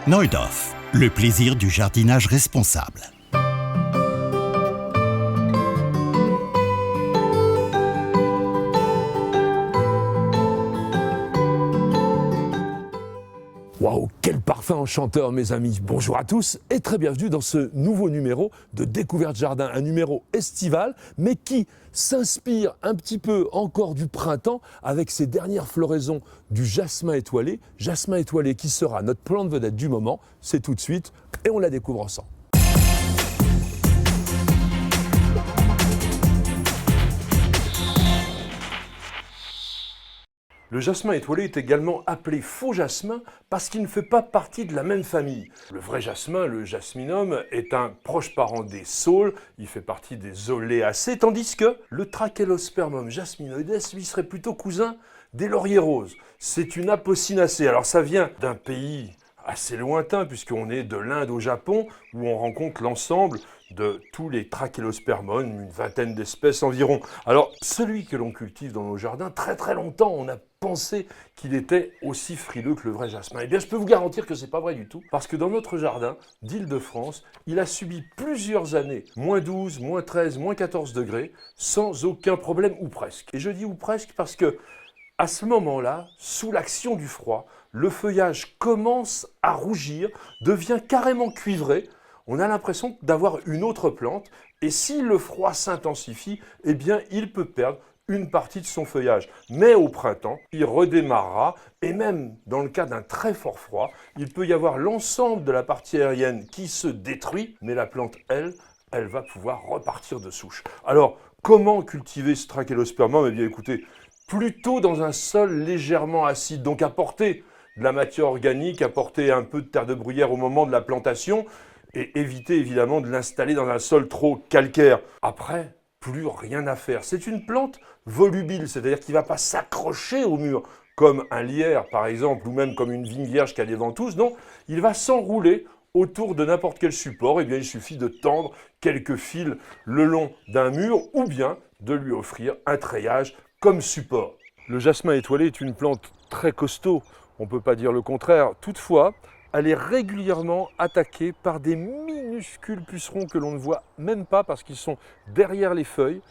Neudorf, le plaisir du jardinage responsable. Waouh, quel parfum enchanteur mes amis. Bonjour à tous et très bienvenue dans ce nouveau numéro de Découverte Jardin, un numéro estival mais qui s'inspire un petit peu encore du printemps avec ces dernières floraisons du jasmin étoilé qui sera notre plante vedette du moment. C'est tout de suite et on la découvre ensemble. Le jasmin étoilé est également appelé faux jasmin parce qu'il ne fait pas partie de la même famille. Le vrai jasmin, le jasminum, est un proche parent des saules, il fait partie des oléacées, tandis que le Trachelospermum jasminoides lui serait plutôt cousin des lauriers roses. C'est une apocinacée, alors ça vient d'un pays assez lointain puisqu'on est de l'Inde au Japon où on rencontre l'ensemble de tous les Trachelospermum, une vingtaine d'espèces environ. Alors, celui que l'on cultive dans nos jardins, très longtemps, on a pensé qu'il était aussi frileux que le vrai jasmin. Eh bien, je peux vous garantir que c'est pas vrai du tout, parce que dans notre jardin d'Île-de-France, il a subi plusieurs années, moins 12, moins 13, moins 14 degrés, sans aucun problème, ou presque. Et je dis ou presque parce que, à ce moment-là, sous l'action du froid, le feuillage commence à rougir, devient carrément cuivré. On a l'impression d'avoir une autre plante et si le froid s'intensifie, eh bien il peut perdre une partie de son feuillage. Mais au printemps, il redémarrera et même dans le cas d'un très fort froid, il peut y avoir l'ensemble de la partie aérienne qui se détruit, mais la plante, elle va pouvoir repartir de souche. Alors, comment cultiver ce Trachelospermum ? Eh bien écoutez, plutôt dans un sol légèrement acide, donc apporter de la matière organique, apporter un peu de terre de bruyère au moment de la plantation, et éviter évidemment de l'installer dans un sol trop calcaire. Après, plus rien à faire. C'est une plante volubile, c'est-à-dire qu'il ne va pas s'accrocher au mur comme un lierre par exemple, ou même comme une vigne vierge qui a des ventouses. Non, il va s'enrouler autour de n'importe quel support. Eh bien, il suffit de tendre quelques fils le long d'un mur ou bien de lui offrir un treillage comme support. Le jasmin étoilé est une plante très costaud, on ne peut pas dire le contraire. Toutefois, elle est régulièrement attaquée par des minuscules pucerons que l'on ne voit même pas parce qu'ils sont derrière les feuilles.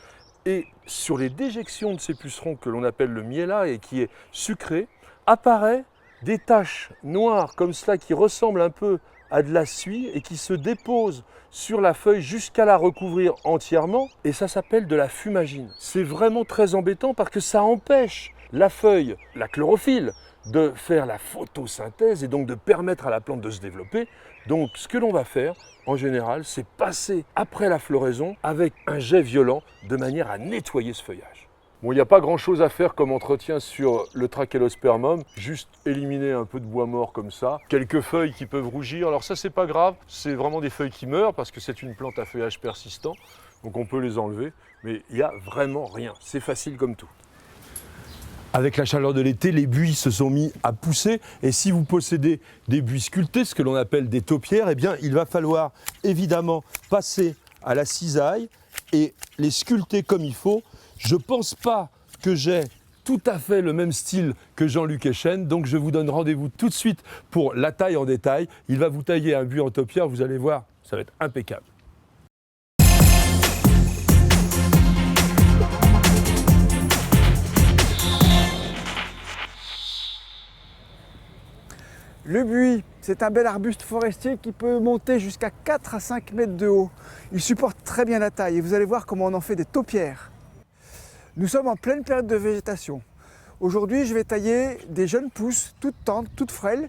Et sur les déjections de ces pucerons que l'on appelle le miella et qui est sucré, apparaissent des taches noires comme cela qui ressemblent un peu à de la suie et qui se déposent sur la feuille jusqu'à la recouvrir entièrement. Et ça s'appelle de la fumagine. C'est vraiment très embêtant parce que ça empêche la feuille, la chlorophylle, de faire la photosynthèse et donc de permettre à la plante de se développer. Donc ce que l'on va faire en général, c'est passer après la floraison avec un jet violent de manière à nettoyer ce feuillage. Bon, il n'y a pas grand chose à faire comme entretien sur le Trachelospermum, juste éliminer un peu de bois mort comme ça, quelques feuilles qui peuvent rougir, alors ça c'est pas grave, c'est vraiment des feuilles qui meurent parce que c'est une plante à feuillage persistant, donc on peut les enlever, mais il n'y a vraiment rien, c'est facile comme tout. Avec la chaleur de l'été, les buis se sont mis à pousser et si vous possédez des buis sculptés, ce que l'on appelle des taupières, eh bien il va falloir évidemment passer à la cisaille et les sculpter comme il faut. Je ne pense pas que j'ai tout à fait le même style que Jean-Luc Echen, donc je vous donne rendez-vous tout de suite pour la taille en détail. Il va vous tailler un buis en taupière, vous allez voir, ça va être impeccable. Le buis, c'est un bel arbuste forestier qui peut monter jusqu'à 4 à 5 mètres de haut. Il supporte très bien la taille et vous allez voir comment on en fait des taupières. Nous sommes en pleine période de végétation. Aujourd'hui, je vais tailler des jeunes pousses, toutes tendres, toutes frêles,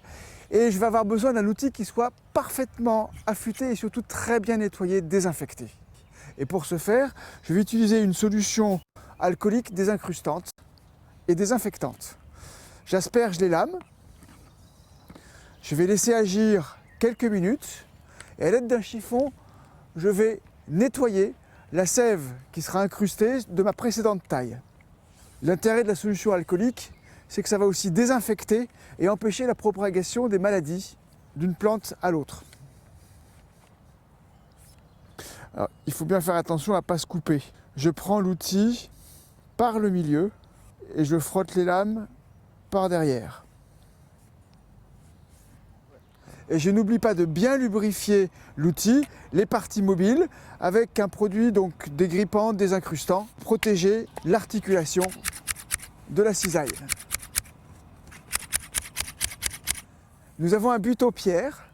et je vais avoir besoin d'un outil qui soit parfaitement affûté et surtout très bien nettoyé, désinfecté. Et pour ce faire, je vais utiliser une solution alcoolique désincrustante et désinfectante. J'asperge les lames. Je vais laisser agir quelques minutes et à l'aide d'un chiffon, je vais nettoyer la sève qui sera incrustée de ma précédente taille. L'intérêt de la solution alcoolique, c'est que ça va aussi désinfecter et empêcher la propagation des maladies d'une plante à l'autre. Il faut bien faire attention à ne pas se couper. Je prends l'outil par le milieu et je frotte les lames par derrière. Et je n'oublie pas de bien lubrifier l'outil, les parties mobiles, avec un produit donc dégrippant, désincrustant, protéger l'articulation de la cisaille. Nous avons un buteau pierre,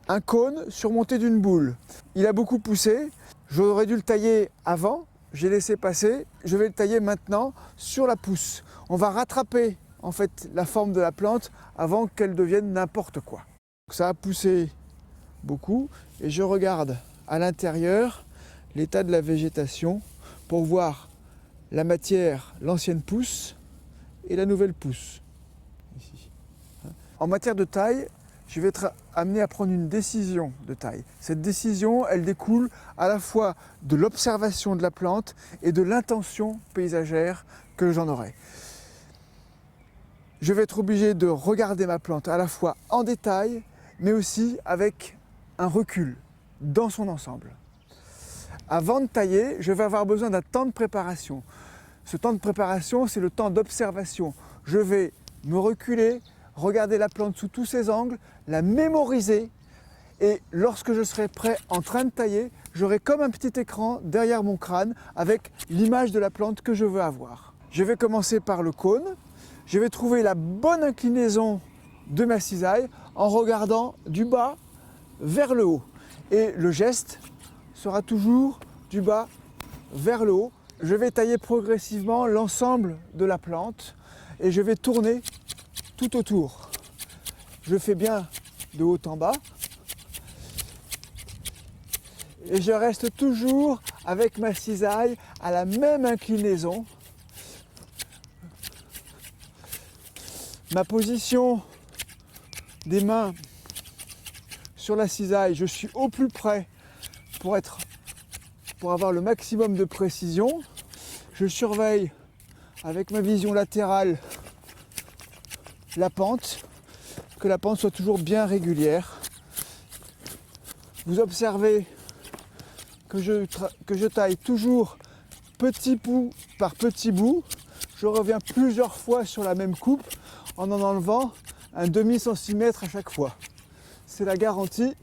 un cône surmonté d'une boule. Il a beaucoup poussé, j'aurais dû le tailler avant, j'ai laissé passer, je vais le tailler maintenant sur la pousse. On va rattraper en fait la forme de la plante avant qu'elle devienne n'importe quoi. Ça a poussé beaucoup et je regarde à l'intérieur l'état de la végétation pour voir la matière, l'ancienne pousse et la nouvelle pousse. Ici. En matière de taille, je vais être amené à prendre une décision de taille. Cette décision, elle découle à la fois de l'observation de la plante et de l'intention paysagère que j'en aurai. Je vais être obligé de regarder ma plante à la fois en détail, mais aussi avec un recul dans son ensemble. Avant de tailler, je vais avoir besoin d'un temps de préparation. Ce temps de préparation, c'est le temps d'observation. Je vais me reculer, regarder la plante sous tous ses angles, la mémoriser et lorsque je serai prêt en train de tailler, j'aurai comme un petit écran derrière mon crâne avec l'image de la plante que je veux avoir. Je vais commencer par le cône, je vais trouver la bonne inclinaison de ma cisaille en regardant du bas vers le haut et le geste sera toujours du bas vers le haut. Je vais tailler progressivement l'ensemble de la plante et je vais tourner tout autour. Je fais bien de haut en bas et je reste toujours avec ma cisaille à la même inclinaison. Ma position des mains sur la cisaille, je suis au plus près pour avoir le maximum de précision. Je surveille avec ma vision latérale la pente, que la pente soit toujours bien régulière. Vous observez que je taille toujours petit bout par petit bout. Je reviens plusieurs fois sur la même coupe en enlevant un demi-centimètre à chaque fois. C'est la garantie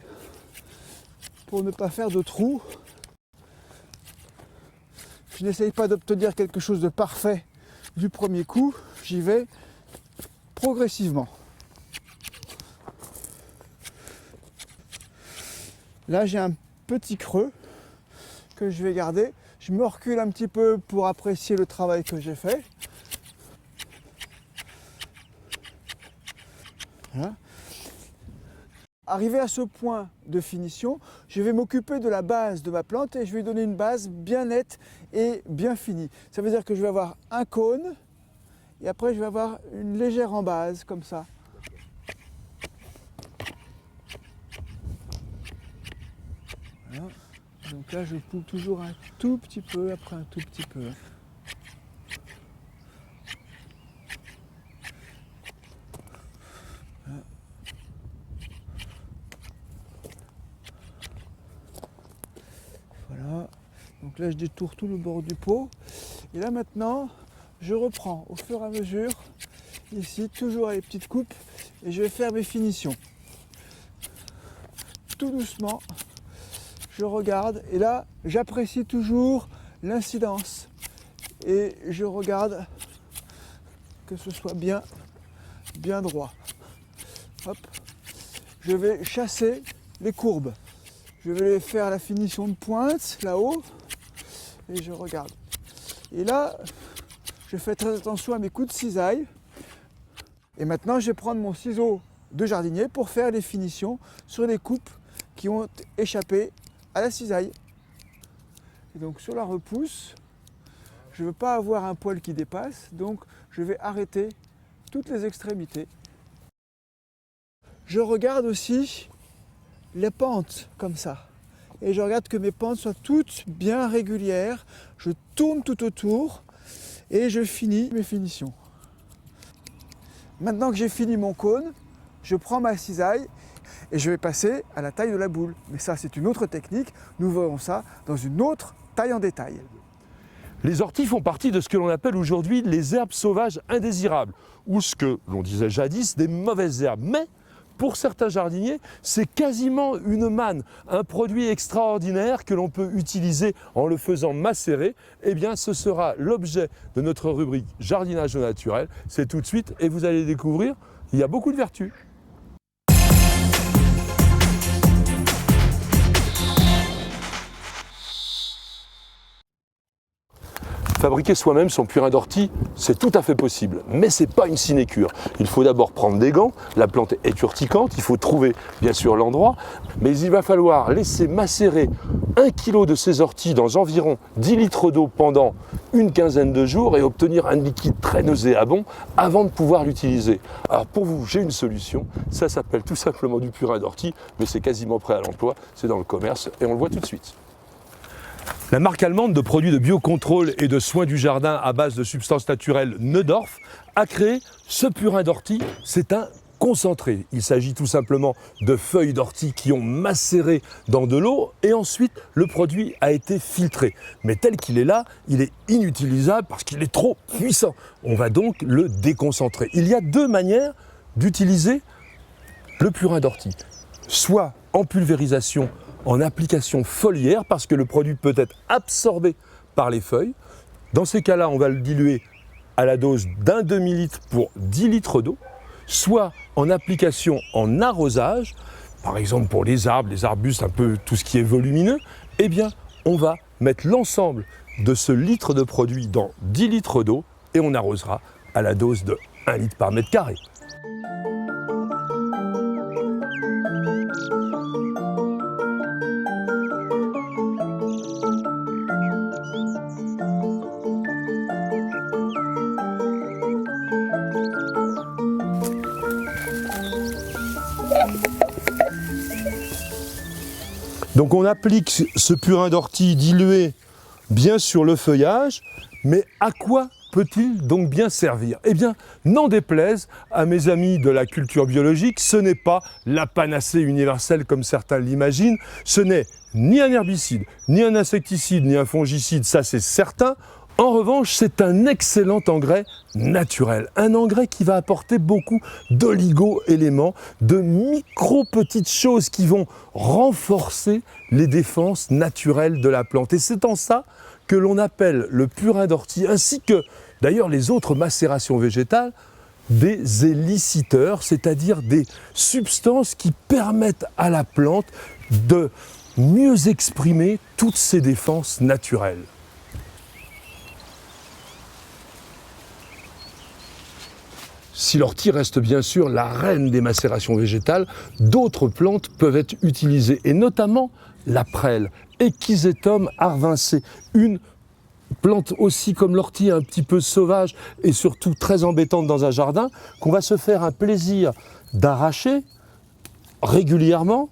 pour ne pas faire de trous. Je n'essaye pas d'obtenir quelque chose de parfait du premier coup, j'y vais progressivement. Là j'ai un petit creux que je vais garder. Je me recule un petit peu pour apprécier le travail que j'ai fait. Voilà. Arrivé à ce point de finition, je vais m'occuper de la base de ma plante et je vais lui donner une base bien nette et bien finie. Ça veut dire que je vais avoir un cône et après je vais avoir une légère embase comme ça. Voilà. Donc là je coupe toujours un tout petit peu après un tout petit peu. Voilà, donc là je détourne tout le bord du pot et là maintenant je reprends au fur et à mesure ici toujours à les petites coupes et je vais faire mes finitions tout doucement. Je regarde et là j'apprécie toujours l'incidence et je regarde que ce soit bien droit. Hop. Je vais chasser les courbes. Je vais faire la finition de pointe là-haut et je regarde. Et là, je fais très attention à mes coups de cisaille. Et maintenant, je vais prendre mon ciseau de jardinier pour faire les finitions sur les coupes qui ont échappé à la cisaille. Et donc sur la repousse, je ne veux pas avoir un poil qui dépasse, donc je vais arrêter toutes les extrémités. Je regarde aussi les pentes comme ça. Et je regarde que mes pentes soient toutes bien régulières. Je tourne tout autour et je finis mes finitions. Maintenant que j'ai fini mon cône, je prends ma cisaille et je vais passer à la taille de la boule. Mais ça, c'est une autre technique. Nous verrons ça dans une autre taille en détail. Les orties font partie de ce que l'on appelle aujourd'hui les herbes sauvages indésirables, ou ce que l'on disait jadis des mauvaises herbes. Mais pour certains jardiniers, c'est quasiment une manne, un produit extraordinaire que l'on peut utiliser en le faisant macérer. Eh bien, ce sera l'objet de notre rubrique jardinage au naturel. C'est tout de suite et vous allez découvrir, il y a beaucoup de vertus. Fabriquer soi-même son purin d'ortie, c'est tout à fait possible, mais ce n'est pas une sinécure. Il faut d'abord prendre des gants, la plante est urticante, il faut trouver bien sûr l'endroit, mais il va falloir laisser macérer 1 kg de ces orties dans environ 10 litres d'eau pendant une quinzaine de jours et obtenir un liquide très nauséabond avant de pouvoir l'utiliser. Alors pour vous, j'ai une solution, ça s'appelle tout simplement du purin d'ortie, mais c'est quasiment prêt à l'emploi, c'est dans le commerce et on le voit tout de suite. La marque allemande de produits de biocontrôle et de soins du jardin à base de substances naturelles Neudorf a créé ce purin d'ortie. C'est un concentré. Il s'agit tout simplement de feuilles d'ortie qui ont macéré dans de l'eau et ensuite le produit a été filtré. Mais tel qu'il est là, il est inutilisable parce qu'il est trop puissant. On va donc le déconcentrer. Il y a deux manières d'utiliser le purin d'ortie. Soit en pulvérisation, en application foliaire parce que le produit peut être absorbé par les feuilles. Dans ces cas-là, on va le diluer à la dose d'un demi-litre pour 10 litres d'eau, soit en application en arrosage, par exemple pour les arbres, les arbustes, un peu tout ce qui est volumineux, eh bien on va mettre l'ensemble de ce litre de produit dans 10 litres d'eau et on arrosera à la dose de 1 litre par mètre carré. Donc on applique ce purin d'ortie dilué bien sur le feuillage, mais à quoi peut-il donc bien servir? Eh bien, n'en déplaise à mes amis de la culture biologique, ce n'est pas la panacée universelle comme certains l'imaginent, ce n'est ni un herbicide, ni un insecticide, ni un fongicide, ça c'est certain. En revanche, c'est un excellent engrais naturel, un engrais qui va apporter beaucoup d'oligo-éléments, de micro-petites choses qui vont renforcer les défenses naturelles de la plante. Et c'est en ça que l'on appelle le purin d'ortie, ainsi que d'ailleurs les autres macérations végétales, des éliciteurs, c'est-à-dire des substances qui permettent à la plante de mieux exprimer toutes ses défenses naturelles. Si l'ortie reste bien sûr la reine des macérations végétales, d'autres plantes peuvent être utilisées, et notamment la prêle, Echisetum arvincé, une plante aussi comme l'ortie un petit peu sauvage et surtout très embêtante dans un jardin, qu'on va se faire un plaisir d'arracher régulièrement.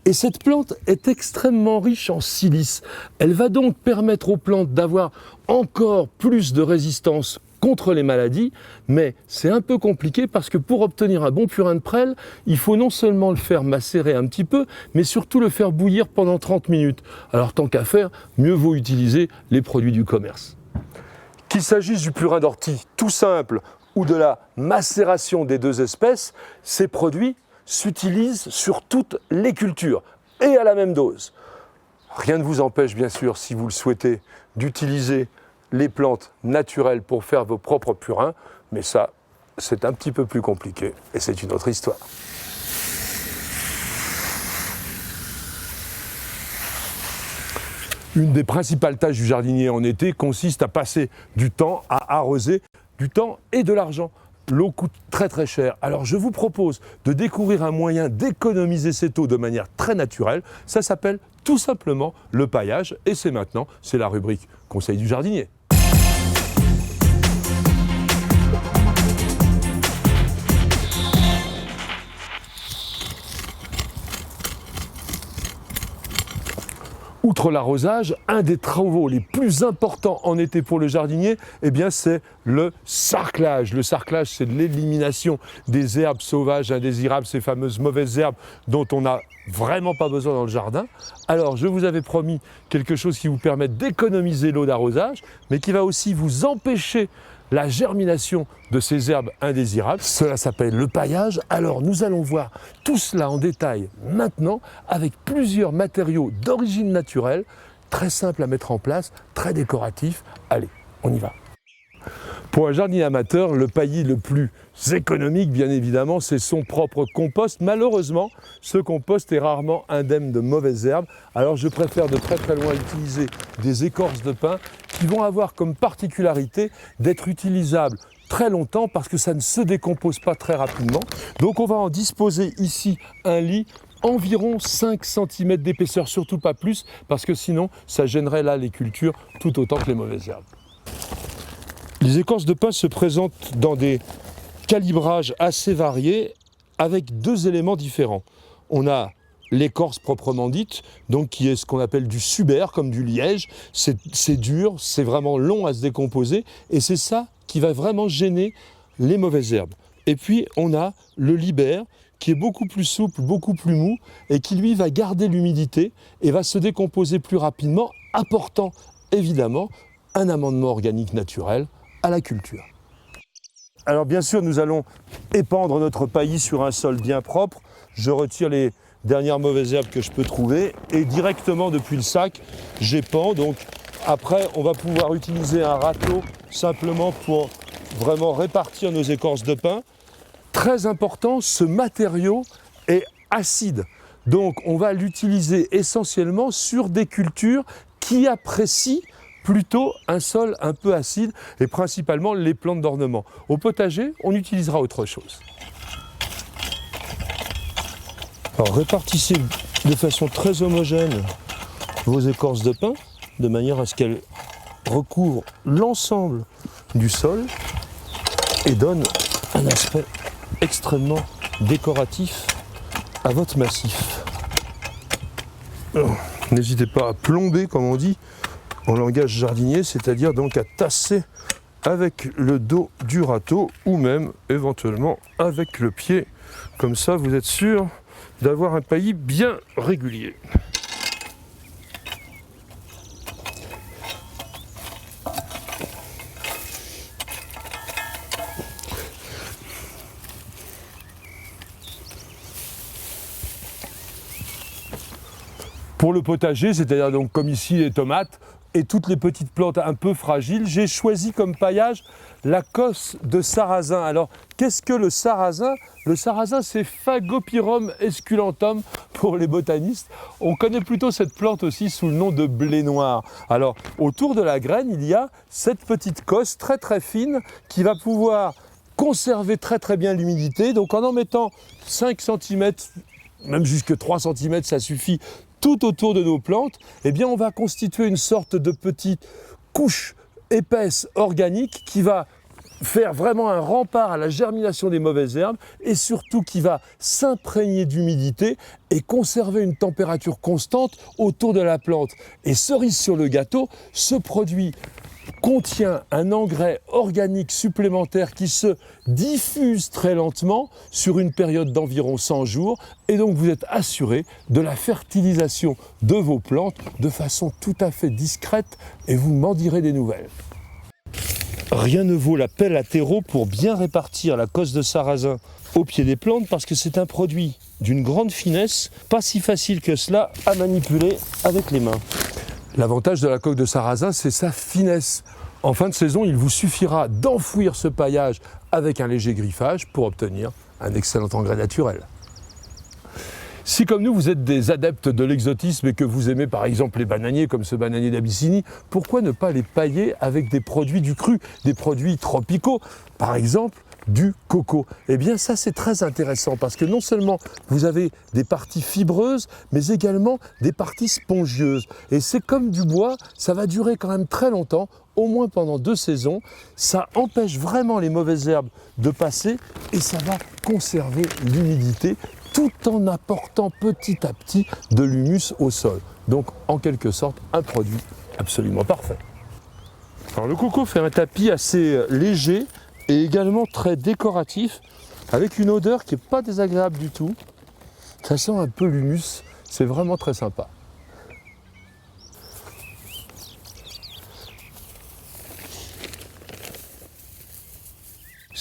Et cette plante est extrêmement riche en silice. Elle va donc permettre aux plantes d'avoir encore plus de résistance contre les maladies, mais c'est un peu compliqué parce que pour obtenir un bon purin de prêle, il faut non seulement le faire macérer un petit peu, mais surtout le faire bouillir pendant 30 minutes. Alors tant qu'à faire, mieux vaut utiliser les produits du commerce. Qu'il s'agisse du purin d'ortie tout simple ou de la macération des deux espèces, ces produits s'utilisent sur toutes les cultures et à la même dose. Rien ne vous empêche bien sûr, si vous le souhaitez, d'utiliser les plantes naturelles pour faire vos propres purins, mais ça, c'est un petit peu plus compliqué et c'est une autre histoire. Une des principales tâches du jardinier en été consiste à passer du temps à arroser, du temps et de l'argent. L'eau coûte très très cher. Alors je vous propose de découvrir un moyen d'économiser cette eau de manière très naturelle. Ça s'appelle tout simplement le paillage et c'est maintenant, c'est la rubrique Conseil du jardinier. Outre l'arrosage, un des travaux les plus importants en été pour le jardinier, eh bien c'est le sarclage. Le sarclage, c'est l'élimination des herbes sauvages indésirables, ces fameuses mauvaises herbes dont on n'a vraiment pas besoin dans le jardin. Alors, je vous avais promis quelque chose qui vous permet d'économiser l'eau d'arrosage, mais qui va aussi vous empêcher la germination de ces herbes indésirables. Cela s'appelle le paillage. Alors nous allons voir tout cela en détail maintenant avec plusieurs matériaux d'origine naturelle, très simples à mettre en place, très décoratifs. Allez, on y va. Pour un jardinier amateur, le paillis le plus économique, bien évidemment, c'est son propre compost. Malheureusement, ce compost est rarement indemne de mauvaises herbes. Alors je préfère de très très loin utiliser des écorces de pin qui vont avoir comme particularité d'être utilisables très longtemps parce que ça ne se décompose pas très rapidement. Donc on va en disposer ici un lit environ 5 cm d'épaisseur, surtout pas plus, parce que sinon ça gênerait là les cultures tout autant que les mauvaises herbes. Les écorces de pin se présentent dans des calibrages assez variés avec deux éléments différents. On a l'écorce proprement dite, donc qui est ce qu'on appelle du subère, comme du liège. C'est dur, c'est vraiment long à se décomposer et c'est ça qui va vraiment gêner les mauvaises herbes. Et puis on a le libère qui est beaucoup plus souple, beaucoup plus mou et qui lui va garder l'humidité et va se décomposer plus rapidement, apportant évidemment un amendement organique naturel à la culture. Alors bien sûr, nous allons épandre notre paillis sur un sol bien propre. Je retire les dernières mauvaises herbes que je peux trouver et directement depuis le sac, j'épand. Donc après, on va pouvoir utiliser un râteau simplement pour vraiment répartir nos écorces de pin. Très important, ce matériau est acide. Donc on va l'utiliser essentiellement sur des cultures qui apprécient plutôt un sol un peu acide et principalement les plantes d'ornement. Au potager, on utilisera autre chose. Alors répartissez de façon très homogène vos écorces de pin de manière à ce qu'elles recouvrent l'ensemble du sol et donnent un aspect extrêmement décoratif à votre massif. N'hésitez pas à plomber, comme on dit, en langage jardinier, c'est-à-dire donc à tasser avec le dos du râteau ou même éventuellement avec le pied. Comme ça, vous êtes sûr d'avoir un paillis bien régulier. Pour le potager, c'est-à-dire donc comme ici les tomates, et toutes les petites plantes un peu fragiles, j'ai choisi comme paillage la cosse de sarrasin. Alors, qu'est-ce que le sarrasin? Le sarrasin, c'est Phagopyrum esculentum pour les botanistes. On connaît plutôt cette plante aussi sous le nom de blé noir. Alors, autour de la graine, il y a cette petite cosse très très fine qui va pouvoir conserver très très bien l'humidité. Donc, en mettant 5 cm, même jusque 3 cm, ça suffit, tout autour de nos plantes, eh bien on va constituer une sorte de petite couche épaisse organique qui va faire vraiment un rempart à la germination des mauvaises herbes et surtout qui va s'imprégner d'humidité et conserver une température constante autour de la plante. Et cerise sur le gâteau, ce produit contient un engrais organique supplémentaire qui se diffuse très lentement sur une période d'environ 100 jours et donc vous êtes assuré de la fertilisation de vos plantes de façon tout à fait discrète et vous m'en direz des nouvelles. Rien ne vaut la pelle à terreau pour bien répartir la cosse de sarrasin au pied des plantes parce que c'est un produit d'une grande finesse, pas si facile que cela à manipuler avec les mains. L'avantage de la coque de sarrasin, c'est sa finesse. En fin de saison, il vous suffira d'enfouir ce paillage avec un léger griffage pour obtenir un excellent engrais naturel. Si comme nous, vous êtes des adeptes de l'exotisme et que vous aimez par exemple les bananiers comme ce bananier d'Abyssinie, pourquoi ne pas les pailler avec des produits du cru, des produits tropicaux, par exemple du coco? Eh bien ça c'est très intéressant parce que non seulement vous avez des parties fibreuses mais également des parties spongieuses et c'est comme du bois, ça va durer quand même très longtemps, au moins pendant 2 saisons, ça empêche vraiment les mauvaises herbes de passer et ça va conserver l'humidité tout en apportant petit à petit de l'humus au sol. Donc en quelque sorte un produit absolument parfait. Alors le coco fait un tapis assez léger et également très décoratif, avec une odeur qui n'est pas désagréable du tout. Ça sent un peu l'humus, c'est vraiment très sympa.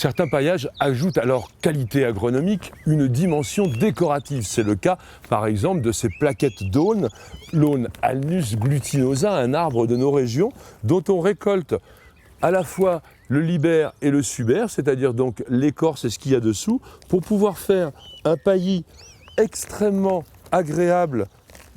Certains paillages ajoutent à leur qualité agronomique une dimension décorative. C'est le cas, par exemple, de ces plaquettes d'aulne, l'aulne Alnus glutinosa, un arbre de nos régions, dont on récolte à la fois le libère et le subère, c'est-à-dire donc l'écorce et ce qu'il y a dessous, pour pouvoir faire un paillis extrêmement agréable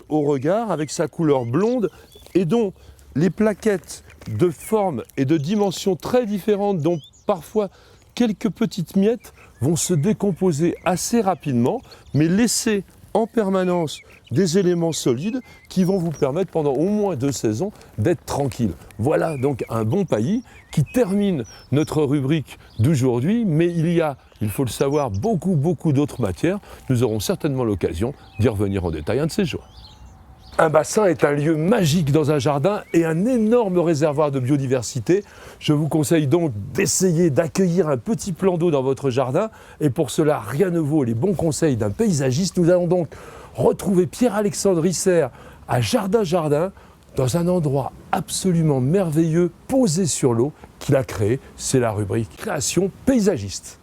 au regard, avec sa couleur blonde, et dont les plaquettes de forme et de dimensions très différentes, dont parfois quelques petites miettes vont se décomposer assez rapidement, mais laisser en permanence des éléments solides qui vont vous permettre pendant au moins 2 saisons d'être tranquille. Voilà donc un bon paillis qui termine notre rubrique d'aujourd'hui, mais il faut le savoir, beaucoup d'autres matières. Nous aurons certainement l'occasion d'y revenir en détail un de ces jours. Un bassin est un lieu magique dans un jardin et un énorme réservoir de biodiversité. Je vous conseille donc d'essayer d'accueillir un petit plan d'eau dans votre jardin. Et pour cela, rien ne vaut les bons conseils d'un paysagiste. Nous allons donc retrouver Pierre-Alexandre Risser à Jardin, dans un endroit absolument merveilleux, posé sur l'eau, qu'il a créé. C'est la rubrique Création paysagiste.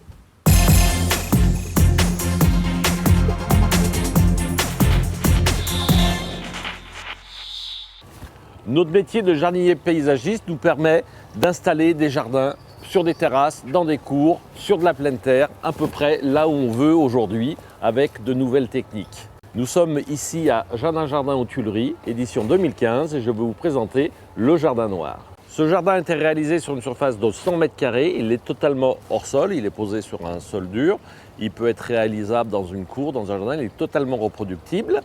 Notre métier de jardinier paysagiste nous permet d'installer des jardins sur des terrasses, dans des cours, sur de la pleine terre, à peu près là où on veut aujourd'hui, avec de nouvelles techniques. Nous sommes ici à Jardin aux Tuileries, édition 2015, et je vais vous présenter le Jardin Noir. Ce jardin a été réalisé sur une surface de 100 m², il est totalement hors sol, il est posé sur un sol dur, il peut être réalisable dans une cour, dans un jardin, il est totalement reproductible.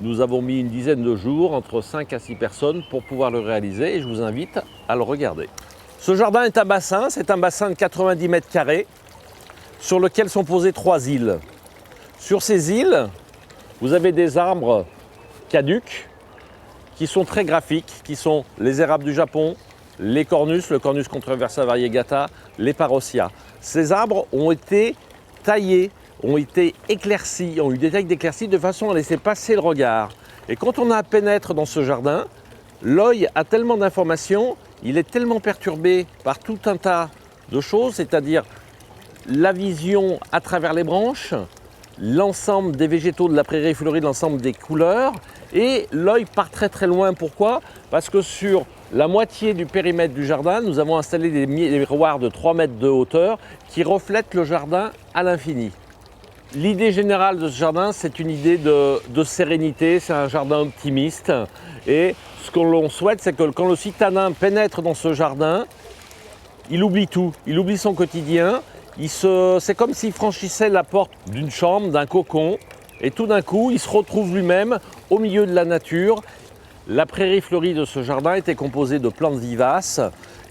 Nous avons mis une dizaine de jours, entre 5 à 6 personnes, pour pouvoir le réaliser et je vous invite à le regarder. Ce jardin est un bassin, c'est un bassin de 90 m² sur lequel sont posées 3 îles. Sur ces îles, vous avez des arbres caducs qui sont très graphiques, qui sont les érables du Japon, les cornus, le Cornus controversa variegata, les parossias. Ces arbres ont été taillés, ont été éclaircis, ont eu des tailles d'éclaircies de façon à laisser passer le regard. Et quand on pénètre dans ce jardin, l'œil a tellement d'informations, il est tellement perturbé par tout un tas de choses, c'est-à-dire la vision à travers les branches, l'ensemble des végétaux de la prairie fleurie, l'ensemble des couleurs, et l'œil part très loin. Pourquoi? Parce que sur la moitié du périmètre du jardin, nous avons installé des miroirs de 3 mètres de hauteur qui reflètent le jardin à l'infini. L'idée générale de ce jardin, c'est une idée de sérénité, c'est un jardin optimiste. Et ce que l'on souhaite, c'est que quand le citadin pénètre dans ce jardin, il oublie tout, il oublie son quotidien. C'est comme s'il franchissait la porte d'une chambre, d'un cocon, et tout d'un coup, il se retrouve lui-même au milieu de la nature. La prairie fleurie de ce jardin était composée de plantes vivaces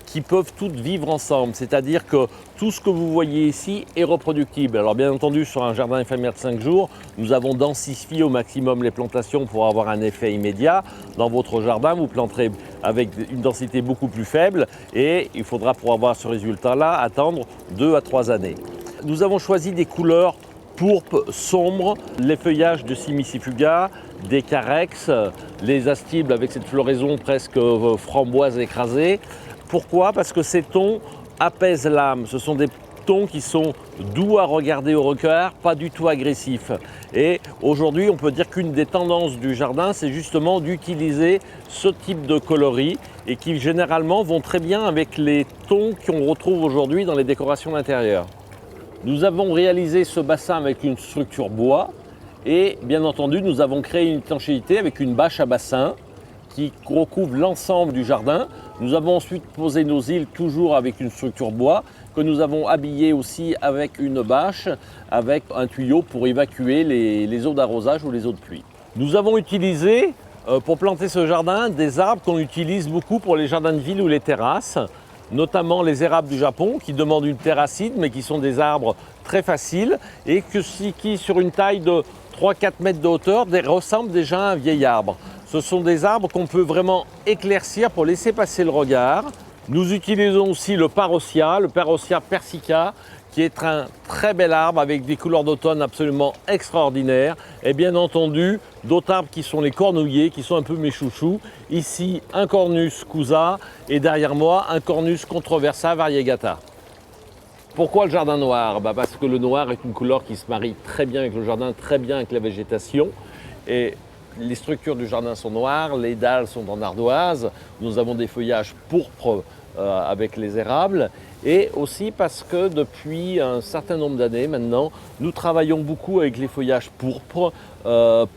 qui peuvent toutes vivre ensemble, c'est-à-dire que tout ce que vous voyez ici est reproductible. Alors bien entendu, sur un jardin éphémère de 5 jours, nous avons densifié au maximum les plantations pour avoir un effet immédiat. Dans votre jardin, vous planterez avec une densité beaucoup plus faible et il faudra, pour avoir ce résultat-là, attendre 2 à 3 années. Nous avons choisi des couleurs pourpre, sombre, les feuillages de Simicifuga, des carex, les astibes avec cette floraison presque framboise écrasée. Pourquoi? Parce que ces tons apaisent l'âme. Ce sont des tons qui sont doux à regarder au regard, pas du tout agressifs. Et aujourd'hui, on peut dire qu'une des tendances du jardin, c'est justement d'utiliser ce type de coloris et qui généralement vont très bien avec les tons qu'on retrouve aujourd'hui dans les décorations d'intérieur. Nous avons réalisé ce bassin avec une structure bois et bien entendu, nous avons créé une étanchéité avec une bâche à bassin qui recouvre l'ensemble du jardin. Nous avons ensuite posé nos îles toujours avec une structure bois que nous avons habillée aussi avec une bâche, avec un tuyau pour évacuer les eaux d'arrosage ou les eaux de pluie. Nous avons utilisé pour planter ce jardin des arbres qu'on utilise beaucoup pour les jardins de ville ou les terrasses, notamment les érables du Japon qui demandent une terracide mais qui sont des arbres très faciles et qui sur une taille de 3-4 mètres de hauteur ressemblent déjà à un vieil arbre. Ce sont des arbres qu'on peut vraiment éclaircir pour laisser passer le regard. Nous utilisons aussi le Parossia persica, qui est un très bel arbre avec des couleurs d'automne absolument extraordinaires. Et bien entendu, d'autres arbres qui sont les cornouillers, qui sont un peu mes chouchous. Ici, un Cornus cousa et derrière moi, un Cornus controversa variegata. Pourquoi le jardin noir? Parce que le noir est une couleur qui se marie très bien avec le jardin, très bien avec la végétation. Et les structures du jardin sont noires, les dalles sont en ardoise, nous avons des feuillages pourpres avec les érables. Et aussi parce que depuis un certain nombre d'années maintenant, nous travaillons beaucoup avec les feuillages pourpres,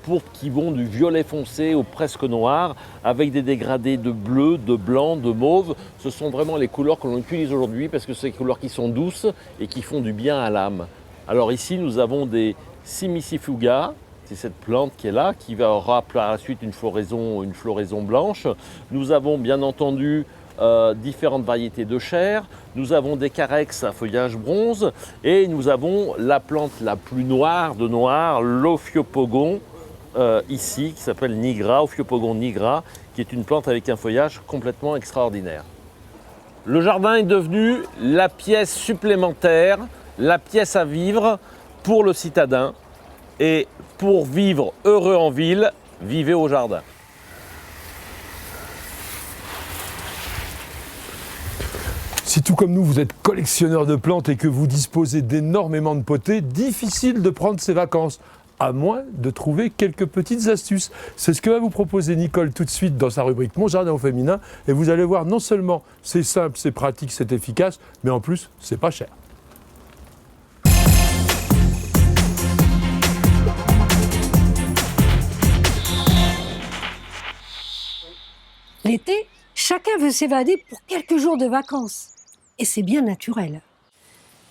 pourpres qui vont du violet foncé au presque noir, avec des dégradés de bleu, de blanc, de mauve. Ce sont vraiment les couleurs que l'on utilise aujourd'hui parce que c'est des couleurs qui sont douces et qui font du bien à l'âme. Alors ici, nous avons des Simicifuga, c'est cette plante qui est là, qui aura par la suite une floraison blanche. Nous avons bien entendu différentes variétés de chair, nous avons des carex à feuillage bronze et nous avons la plante la plus noire de noir, l'Ophiopogon ici, qui s'appelle nigra, Ophiopogon nigra, qui est une plante avec un feuillage complètement extraordinaire. Le jardin est devenu la pièce supplémentaire, la pièce à vivre pour le citadin, et pour vivre heureux en ville, vivez au jardin. Si tout comme nous, vous êtes collectionneur de plantes et que vous disposez d'énormément de potées, difficile de prendre ses vacances, à moins de trouver quelques petites astuces. C'est ce que va vous proposer Nicole tout de suite dans sa rubrique Mon jardin au féminin. Et vous allez voir, non seulement c'est simple, c'est pratique, c'est efficace, mais en plus, c'est pas cher. L'été, chacun veut s'évader pour quelques jours de vacances. Et c'est bien naturel.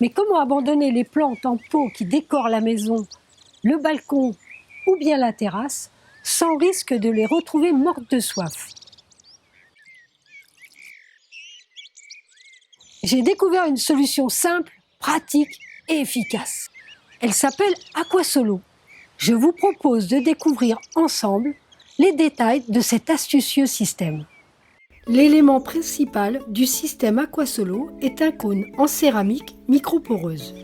Mais comment abandonner les plantes en pot qui décorent la maison, le balcon ou bien la terrasse, sans risque de les retrouver mortes de soif? J'ai découvert une solution simple, pratique et efficace. Elle s'appelle Aquasolo. Je vous propose de découvrir ensemble les détails de cet astucieux système. L'élément principal du système Aquasolo est un cône en céramique microporeuse.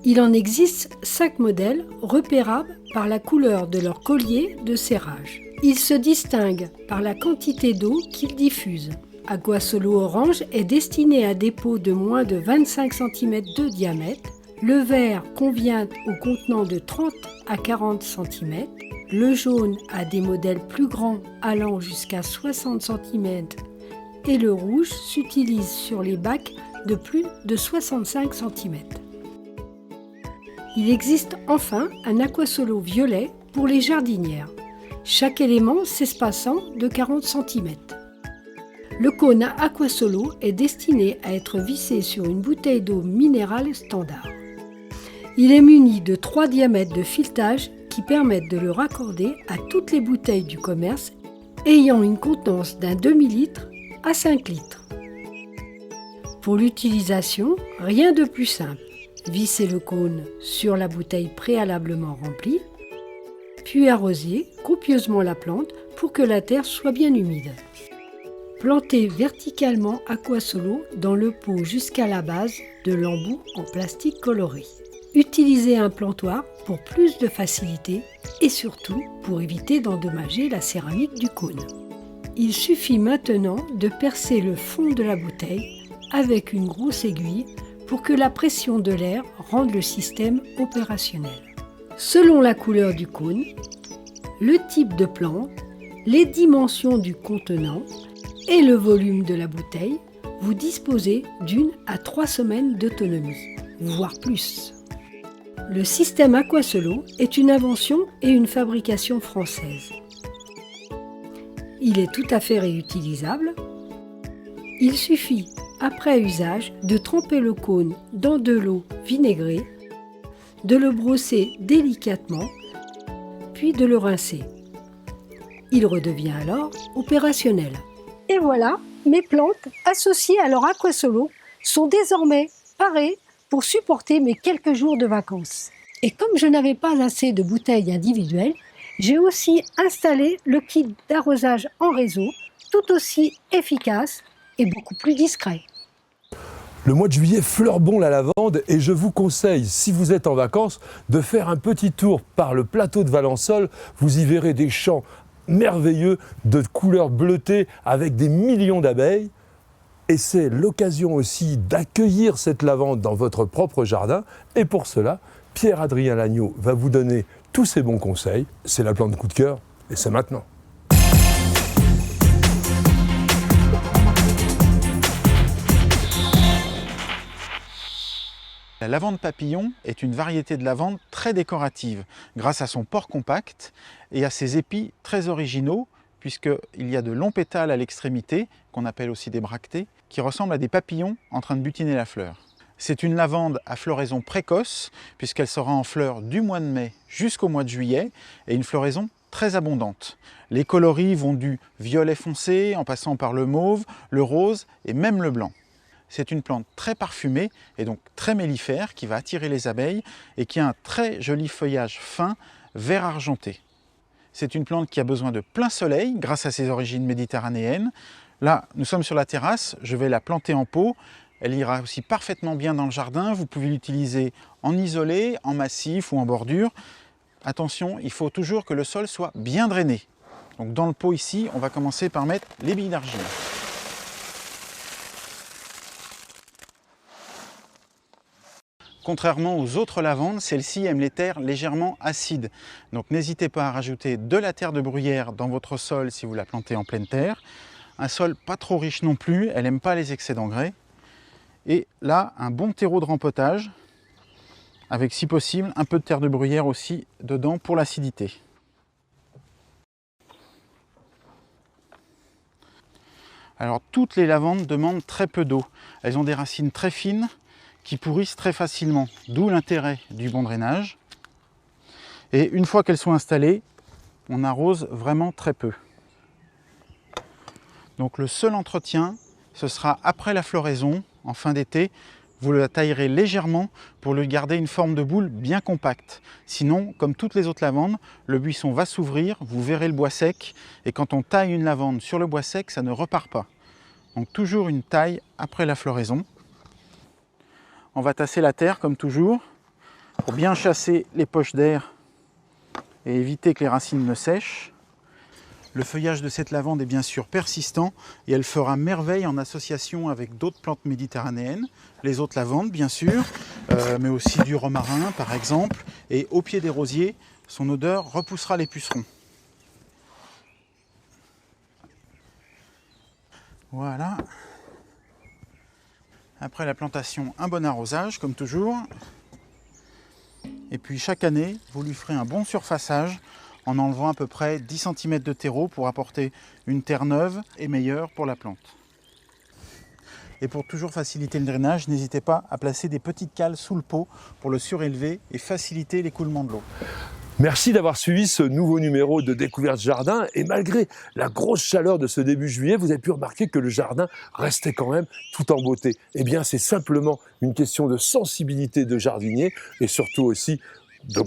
Il en existe 5 modèles repérables par la couleur de leur collier de serrage. Ils se distinguent par la quantité d'eau qu'ils diffusent. Aquasolo orange est destiné à des pots de moins de 25 cm de diamètre. Le vert convient aux contenants de 30 à 40 cm. Le jaune a des modèles plus grands allant jusqu'à 60 cm et le rouge s'utilise sur les bacs de plus de 65 cm. Il existe enfin un Aquasolo violet pour les jardinières, chaque élément s'espaçant de 40 cm. Le cône à Aquasolo est destiné à être vissé sur une bouteille d'eau minérale standard. Il est muni de 3 diamètres de filetage qui permettent de le raccorder à toutes les bouteilles du commerce ayant une contenance d'un demi-litre à 5 litres. Pour l'utilisation, rien de plus simple. Vissez le cône sur la bouteille préalablement remplie, puis arrosez copieusement la plante pour que la terre soit bien humide. Plantez verticalement Aquasolo dans le pot jusqu'à la base de l'embout en plastique coloré. Utilisez un plantoir pour plus de facilité et surtout pour éviter d'endommager la céramique du cône. Il suffit maintenant de percer le fond de la bouteille avec une grosse aiguille pour que la pression de l'air rende le système opérationnel. Selon la couleur du cône, le type de plante, les dimensions du contenant et le volume de la bouteille, vous disposez d'1 à 3 semaines d'autonomie, voire plus. Le système Aquasolo est une invention et une fabrication française. Il est tout à fait réutilisable. Il suffit, après usage, de tremper le cône dans de l'eau vinaigrée, de le brosser délicatement, puis de le rincer. Il redevient alors opérationnel. Et voilà, mes plantes associées à leur Aquasolo sont désormais parées pour supporter mes quelques jours de vacances. Et comme je n'avais pas assez de bouteilles individuelles, j'ai aussi installé le kit d'arrosage en réseau, tout aussi efficace et beaucoup plus discret. Le mois de juillet fleure bon la lavande et je vous conseille, si vous êtes en vacances, de faire un petit tour par le plateau de Valençol. Vous y verrez des champs merveilleux de couleurs bleutées avec des millions d'abeilles. Et c'est l'occasion aussi d'accueillir cette lavande dans votre propre jardin. Et pour cela, Pierre-Adrien Lagneau va vous donner tous ses bons conseils. C'est la plante coup de cœur et c'est maintenant. La lavande papillon est une variété de lavande très décorative grâce à son port compact et à ses épis très originaux puisqu'il y a de longs pétales à l'extrémité, qu'on appelle aussi des bractées, qui ressemblent à des papillons en train de butiner la fleur. C'est une lavande à floraison précoce puisqu'elle sera en fleurs du mois de mai jusqu'au mois de juillet et une floraison très abondante. Les coloris vont du violet foncé en passant par le mauve, le rose et même le blanc. C'est une plante très parfumée et donc très mellifère qui va attirer les abeilles et qui a un très joli feuillage fin, vert argenté. C'est une plante qui a besoin de plein soleil grâce à ses origines méditerranéennes. Là, nous sommes sur la terrasse, je vais la planter en pot. Elle ira aussi parfaitement bien dans le jardin. Vous pouvez l'utiliser en isolé, en massif ou en bordure. Attention, il faut toujours que le sol soit bien drainé. Donc dans le pot ici, on va commencer par mettre les billes d'argile. Contrairement aux autres lavandes, celle-ci aime les terres légèrement acides. Donc n'hésitez pas à rajouter de la terre de bruyère dans votre sol si vous la plantez en pleine terre. Un sol pas trop riche non plus, elle n'aime pas les excès d'engrais. Et là, un bon terreau de rempotage, avec si possible un peu de terre de bruyère aussi dedans pour l'acidité. Alors toutes les lavandes demandent très peu d'eau. Elles ont des racines très fines, qui pourrissent très facilement, d'où l'intérêt du bon drainage. Et une fois qu'elles sont installées, on arrose vraiment très peu. Donc le seul entretien, ce sera après la floraison, en fin d'été. Vous la taillerez légèrement pour lui garder une forme de boule bien compacte. Sinon, comme toutes les autres lavandes, le buisson va s'ouvrir, vous verrez le bois sec, et quand on taille une lavande sur le bois sec, ça ne repart pas. Donc toujours une taille après la floraison. On va tasser la terre comme toujours pour bien chasser les poches d'air et éviter que les racines ne sèchent. Le feuillage de cette lavande est bien sûr persistant et elle fera merveille en association avec d'autres plantes méditerranéennes, les autres lavandes bien sûr, mais aussi du romarin par exemple. Et au pied des rosiers, son odeur repoussera les pucerons. Voilà. Après la plantation, un bon arrosage, comme toujours. Et puis chaque année, vous lui ferez un bon surfaçage en enlevant à peu près 10 cm de terreau pour apporter une terre neuve et meilleure pour la plante. Et pour toujours faciliter le drainage, n'hésitez pas à placer des petites cales sous le pot pour le surélever et faciliter l'écoulement de l'eau. Merci d'avoir suivi ce nouveau numéro de Découverte Jardin. Et malgré la grosse chaleur de ce début juillet, vous avez pu remarquer que le jardin restait quand même tout en beauté. Eh bien, c'est simplement une question de sensibilité de jardinier et surtout aussi de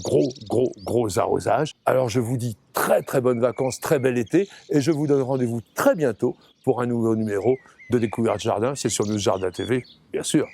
gros arrosages. Alors, je vous dis très bonnes vacances, très bel été et je vous donne rendez-vous très bientôt pour un nouveau numéro de Découverte Jardin. C'est sur News Jardin TV, bien sûr.